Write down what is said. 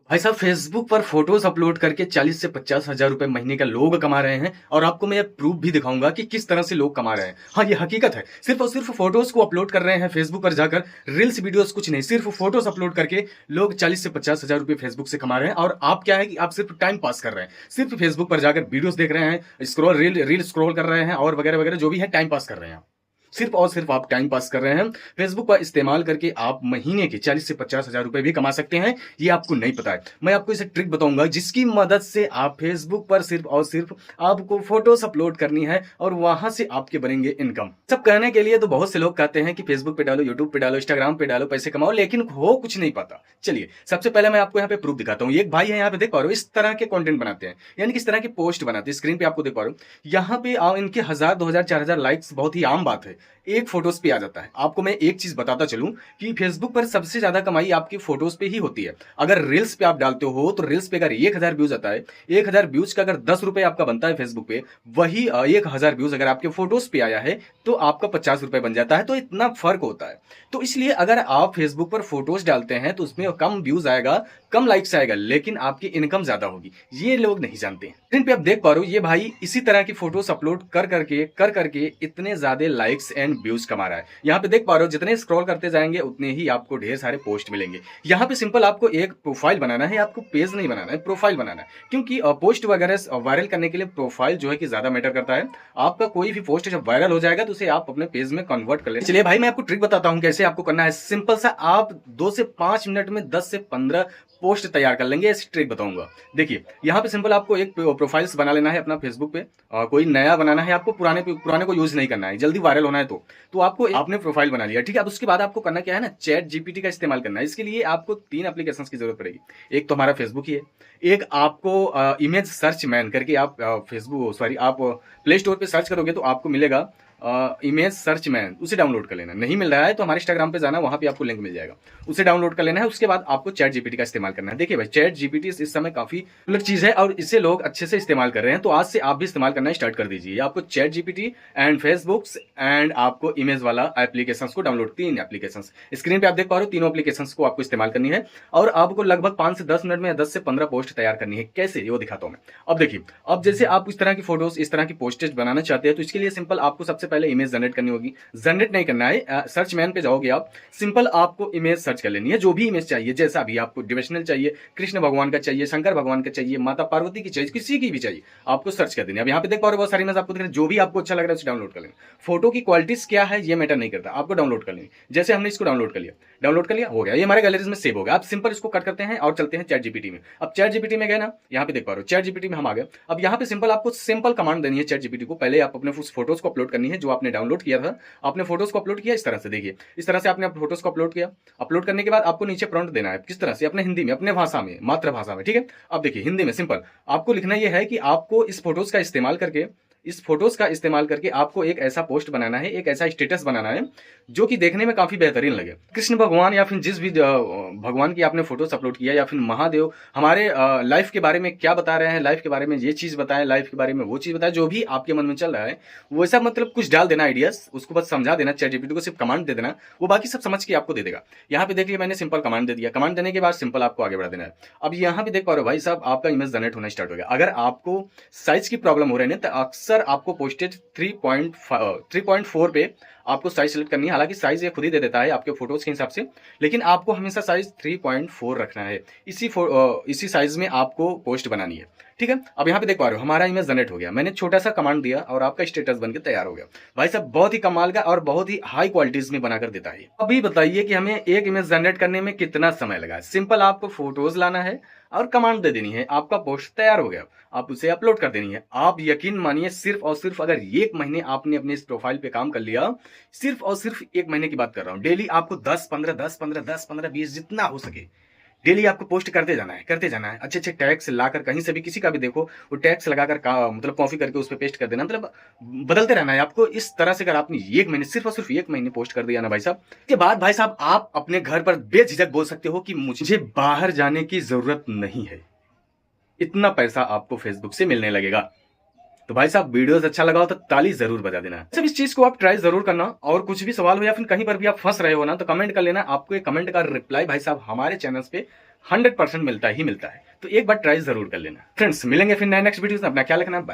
भाई साहब फेसबुक पर फोटोज अपलोड करके 40 से 50 हजार रुपए महीने का लोग कमा रहे हैं और आपको मैं प्रूफ भी दिखाऊंगा कि किस तरह से लोग कमा रहे हैं। हाँ, ये हकीकत है। सिर्फ और सिर्फ फोटोज को अपलोड कर रहे हैं फेसबुक पर जाकर, रील्स वीडियोस कुछ नहीं, सिर्फ फोटोज अपलोड करके लोग 40 से 50 हजार रुपए फेसबुक से कमा रहे हैं। और आप क्या है कि आप सिर्फ टाइम पास कर रहे हैं, सिर्फ फेसबुक पर जाकर वीडियोस देख रहे हैं, स्क्रॉल रील स्क्रॉल कर रहे हैं और वगैरह वगैरह, जो भी है टाइम पास कर रहे हैं। सिर्फ और सिर्फ आप टाइम पास कर रहे हैं। फेसबुक का इस्तेमाल करके आप महीने के 40 से 50 हजार रुपए भी कमा सकते हैं। ये आपको नहीं पता है। मैं आपको इसे ट्रिक बताऊंगा जिसकी मदद से आप फेसबुक पर सिर्फ और सिर्फ आपको फोटोस अपलोड करनी है और वहां से आपके बनेंगे इनकम। सब कहने के लिए तो बहुत से लोग कहते हैं कि फेसबुक पे डालो, यूट्यूब पे डालो, इंस्टाग्राम पे डालो, पैसे कमाओ, लेकिन हो कुछ नहीं पाता। चलिए सबसे पहले मैं आपको यहाँ पे प्रूफ दिखाता हूँ। एक भाई है यहाँ पे, देख पा रहे हो, इस तरह के कंटेंट बनाते हैं, यानी कि इस तरह के पोस्ट बनाते हैं। स्क्रीन पे आपको देख पा रहे हो, यहाँ पे इनके 1000, 2000, 4000 लाइक्स बहुत ही आम बात है, एक फोटोज पे आ जाता है। आपको मैं एक चीज बताता चलूं कि फेसबुक पर सबसे ज्यादा कमाई आपकी फोटोज पे ही होती है। अगर रील्स पे आप डालते हो तो रील्स पे अगर 1000 व्यूज आता है, 1000 व्यूज का अगर 10 रुपए आपका बनता है फेसबुक पे, वही 1000 व्यूज अगर आपके फोटोज पे आया है तो आपका 50 रुपए बन जाता है। तो इतना फर्क होता है। तो इसलिए अगर आप फेसबुक पर फोटोज डालते हैं तो उसमें कम व्यूज आएगा, कम लाइक्स आएगा, लेकिन आपकी इनकम ज्यादा होगी। ये लोग नहीं जानते। स्क्रीन पे आप देख पा रहे हो, ये भाई इसी तरह की फोटोज अपलोड कर करके इतने ज्यादा लाइक्स एंड व्यूज कमा रहा है। यहाँ पे देख पा रहे हो, जितने स्क्रॉल करते जाएंगे उतने ही आपको ढेर सारे पोस्ट मिलेंगे। यहाँ पे सिंपल आपको एक प्रोफाइल बनाना है, आपको पेज नहीं बनाना है, प्रोफाइल बनाना है। क्योंकि पोस्ट वगैरह वायरल करने के लिए प्रोफाइल जो है कि ज्यादा मैटर करता है। आपका कोई भी पोस्ट जब वायरल हो जाएगा तो उसे आप अपने पेज में कन्वर्ट कर ले। चलिए भाई मैं आपको ट्रिक बताता हूँ कैसे आपको करना है। सिंपल सा, आप 2 से 5 मिनट में 10 से 15 पोस्ट तैयार कर लेंगे। इस ट्रिक बताऊंगा। देखिए यहाँ पे सिंपल आपको एक प्रोफाइल्स बना लेना है अपना फेसबुक पे, कोई नया बनाना है आपको, पुराने को यूज नहीं करना है, जल्दी वायरल होना है। तो आपको आपने प्रोफाइल बना लिया, ठीक है। अब उसके बाद आपको करना क्या है ना, चैट जीपीटी का इस्तेमाल करना है। इसके लिए आपको 3 एप्लीकेशन की जरूरत पड़ेगी। एक तो हमारा फेसबुक ही है, एक आपको इमेज सर्च मैन करके आप आप प्ले स्टोर पे सर्च करोगे तो आपको मिलेगा इमेज सर्च मैन, उसे डाउनलोड कर लेना। नहीं मिल रहा है तो हमारे इंस्टाग्राम पे जाना, वहां पे आपको लिंक मिल जाएगा, उसे डाउनलोड कर लेना है। उसके बाद आपको चैट जीपीटी का इस्तेमाल करना है। देखिए भाई, चैट जीपीटी इस समय काफी अलग चीज है और इसे लोग अच्छे से इस्तेमाल कर रहे हैं। तो आज से आप भी इस्तेमाल करना स्टार्ट कर दीजिए। आपको chat GPT and Facebook and आपको इमेज वाला एप्लीकेशन को डाउनलोड, 3 एप्लीकेशन स्क्रीन पे आप देख पा रहे हो, तीनों एप्लीकेशन को आपको इस्तेमाल करनी है और आपको लगभग 5 से 10 मिनट में 10 से 15 पोस्ट तैयार करनी है। कैसे, वो दिखाता हूं मैं। अब देखिए, अब जैसे आप इस तरह की फोटोज, इस तरह की पोस्टेज बनाना चाहते हैं तो इसके लिए सिंपल आपको सबसे पहले इमेज जनरेट करनी होगी। जनरेट नहीं करना है, सर्च मैन पे जाओगे आप, सिंपल आपको इमेज सर्च कर लेनी है। जो भी इमेज चाहिए, जैसा भी आपको डिवोशनल चाहिए, कृष्ण भगवान का चाहिए, शंकर भगवान का चाहिए, माता पार्वती की चाहिए, किसी की भी चाहिए, आपको सर्च कर देनी है। अब यहाँ पे देख पा रहे हो बहुत सारी इमेज आपको दिख रही है। जो भी आपको अच्छा लग रहा है उसे डाउनलोड कर लेना। फोटो की क्वालिटीज क्या है ये मैटर नहीं करता, आपको डाउनलोड कर लेनी। जैसे हमने इसको डाउनलोड कर लिया, हो गया, ये हमारे गैलरीज में सेव हो गया। आप सिंपल इसको कट करते हैं और चलते हैं चैट जीपीटी में। अब चैट जीपीटी में गए ना, यहाँ पे देख पा रहे हो चैट जीपीटी में हम आ गए। अब यहाँ पे सिंपल आपको सिंपल कमांड देनी है चैट जीपीटी को। पहले आप अपने उस फोटोज को अपलोड करनी है जो आपने डाउनलोड किया था। आपने फोटोज को अपलोड किया इस तरह से, देखिए इस तरह से आपने अपने फोटोज को अपलोड किया। अपलोड करने के बाद आपको नीचे प्रॉम्प्ट देना है, किस तरह से, अपने हिंदी में, अपने भाषा में, मातृभाषा में, ठीक है। अब देखिए हिंदी में सिंपल आपको लिखना यह है कि आपको इस फोटोज का इस्तेमाल करके आपको एक ऐसा पोस्ट बनाना है, एक ऐसा स्टेटस बनाना है जो कि देखने में काफी बेहतरीन लगे। कृष्ण भगवान या फिर जिस भी भगवान की आपने फोटोज अपलोड किया, या फिर महादेव हमारे लाइफ के बारे में क्या बता रहे हैं, लाइफ के बारे में ये चीज बताएं, लाइफ के बारे में वो चीज बताएं, जो भी आपके मन में चल रहा है वैसा मतलब कुछ डाल देना आइडियाज, उसको बस समझा देना। चैट जीपीटी को सिर्फ कमांड दे देना, वो बाकी सब समझ के आपको दे देगा। यहाँ पे देखिए मैंने सिंपल कमांड दे दिया। कमांड देने के बाद सिंपल आपको आगे बढ़ा देना है। अब यहाँ पे देख पा रहे हो भाई साहब, आपका इमेज जनरेट होना स्टार्ट हो गया। अगर आपको साइज की प्रॉब्लम हो रही है तो अक्सर आपको पोस्टेज 3.4 पे आपको साइज सेलेक्ट करनी है। हालांकि साइज ये खुद ही दे देता है आपके फोटोज के हिसाब से, लेकिन आपको हमेशा साइज 3.4 रखना है। इसी साइज में आपको पोस्ट बनानी है, ठीक है। अब यहाँ पे देख पा रहे हो हमारा इमेज जनरेट हो गया। मैंने छोटा सा कमांड दिया और आपका स्टेटस बनकर तैयार हो गया। भाई साहब बहुत ही कमाल का और बहुत ही हाई क्वालिटीज में बनाकर देता है। अभी बताइए कि हमें एक इमेज जनरेट करने में कितना समय लगा। सिंपल आपको फोटोज लाना है और कमांड दे देनी है, आपका पोस्ट तैयार हो गया। आप उसे अपलोड कर देनी है। आप यकीन मानिए, सिर्फ और सिर्फ अगर 1 महीने आपने अपने इस प्रोफाइल पे काम कर लिया, सिर्फ और सिर्फ 1 महीने की बात कर रहा हूं, डेली आपको 10-15 20 जितना हो सके डेली आपको पोस्ट करते जाना है। अच्छे अच्छे टैग्स लाकर, कहीं से भी किसी का भी देखो वो टैग्स लगाकर मतलब कॉपी करके उस पर पेस्ट कर देना, मतलब बदलते रहना है आपको। इस तरह से अगर आपने 1 महीने, सिर्फ और सिर्फ 1 महीने पोस्ट कर दिया ना भाई साहब, इसके बाद भाई साहब आप अपने घर पर बेझिझक बोल सकते हो कि मुझे बाहर जाने की जरूरत नहीं है। इतना पैसा आपको फेसबुक से मिलने लगेगा। तो भाई साहब वीडियोस अच्छा लगा हो तो ताली जरूर बजा देना। सब इस चीज को आप ट्राई जरूर करना। और कुछ भी सवाल हो या फिर कहीं पर भी आप फंस रहे हो ना तो कमेंट कर लेना। आपको एक कमेंट का रिप्लाई भाई साहब हमारे चैनल पे 100% मिलता ही मिलता है। तो एक बार ट्राई जरूर कर लेना। फ्रेंड्स, मिलेंगे फिर नए नेक्स्ट वीडियो में। अपना ख्याल रखना। बाय।